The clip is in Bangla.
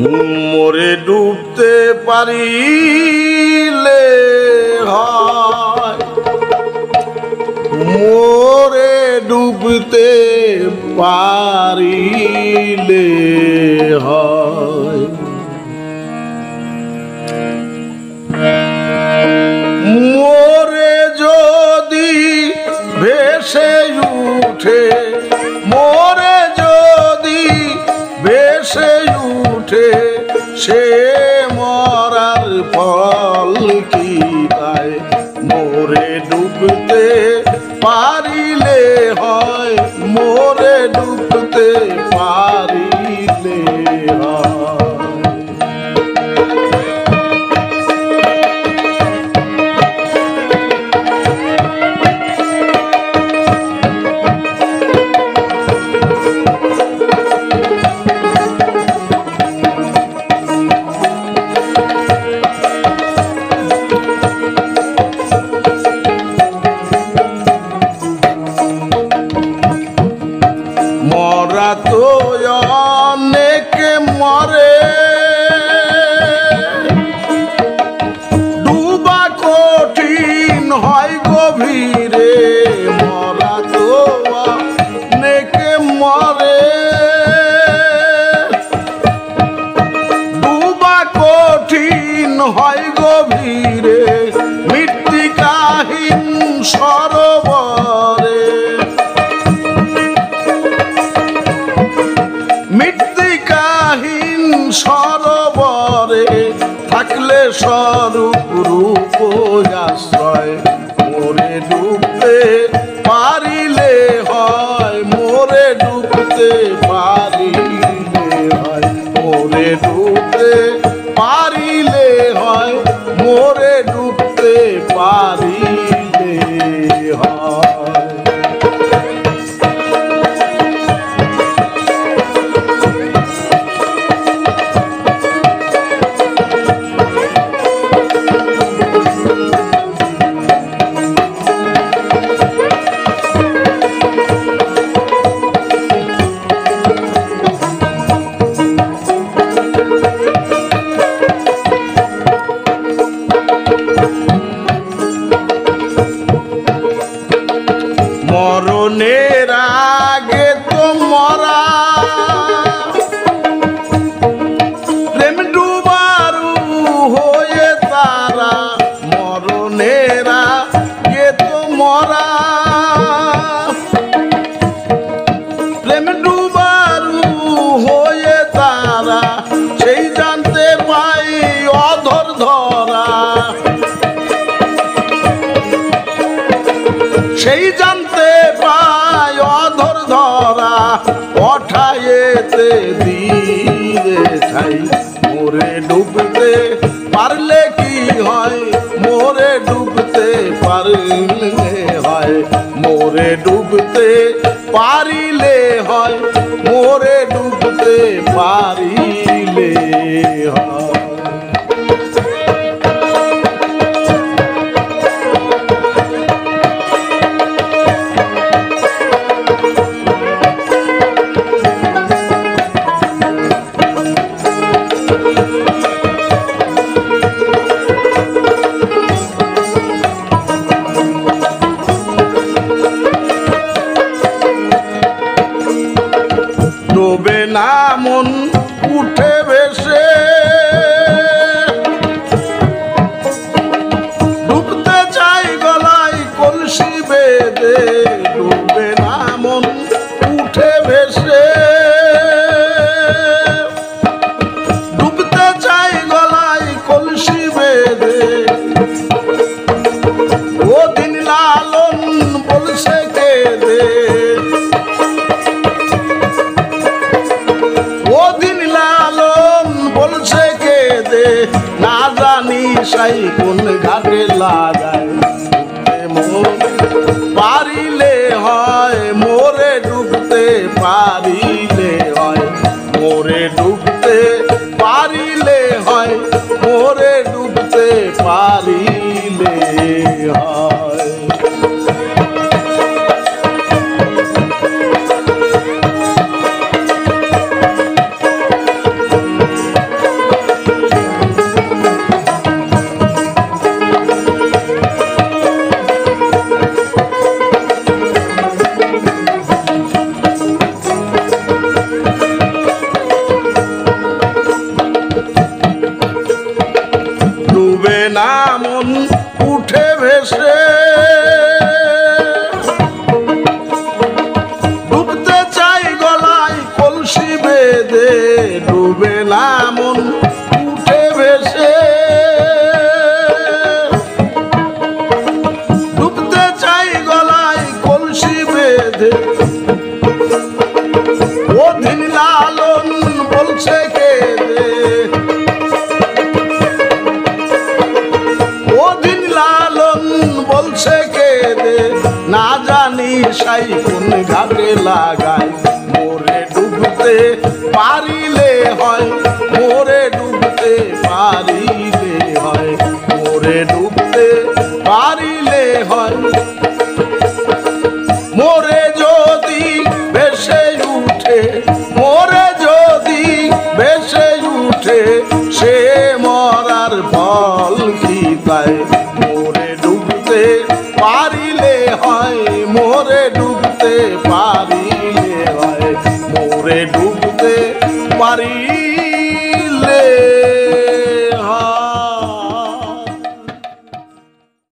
মোরে ডুবতে পারিলে হয়, মোরে ডুবতে পারিলে হয়, মোরে যদি ভেসে উঠে, মোরে যদি ভেসে উঠে সে মরার ফল কি তাই, মোরে ডুবতে পারিলে হয়, মোরে ডুবতে পারিলে হয়। মরা তো অনেকে মরে, ডুবা কঠিন হয় গভীরে, মরা তো অনেকে মরে, ডুবা কঠিন হয় গভীরে, মৃত্তিকাহীন সরোবরে, মৃত্তিকাহীন সরোবরে থাকলে স্বরূপ রূপ আশ্রয়, মোরে ডুবতে পারিলে হয়, মোরে ডুবতে পারিলে হয়, মোরে ডুবতে পারিলে হয়, মোরে ডুবতে পারিলে হয়। মরণের আগে তো মরা, প্রেম ডুবারু হয়ে তারা, মরণের আগে তো মরা, প্রেম ডুবারু হয়ে তারা, সেই জানতে পাই অধর ধরা, সেই জানতে পাই অধর ধরা, অঠায়েতে দিয়ে ছাই, মোরে ডুবতে পারলে কি হয়, মোরে ডুবতে পারলে হয়, মোরে ডুবতে পারিলে হয়, মোরে ডুবতে পারিলে হয়। ডোবে না মন উঠে ভেসে, ডুবতে চাই গলায় কলসি বেঁধে, ডুবে না মন উঠে ভেসে, ডুবতে চাই গলায় কলসি বেঁধে, ওদিন লালন বলছে কেঁদে, ওদিন লালন বলছে কেঁদে, না জানি সাই কোন ঘাটে লাগায়, পারিলে হয়, মোরে ডুবতে পারিলে হয়, মোরে ডুবতে পারিলে হয়, মোরে ডুবতে পারিলে হয়। জানি সাই কোন ঘাটে লাগায় মোরে ডুবতে পারিলে হয় মোরে ডুবতে পারিলে হয় মোরে ডুবতে পারিলে হয় মোরে যদি ভেসে উঠে মোরে যদি ভেসে উঠে সে মরার ফল কি তাই মোরে ডুবতে পারিলে হয় মোরে ডুবতে পারিলে হয় মোরে ডুবতে পারি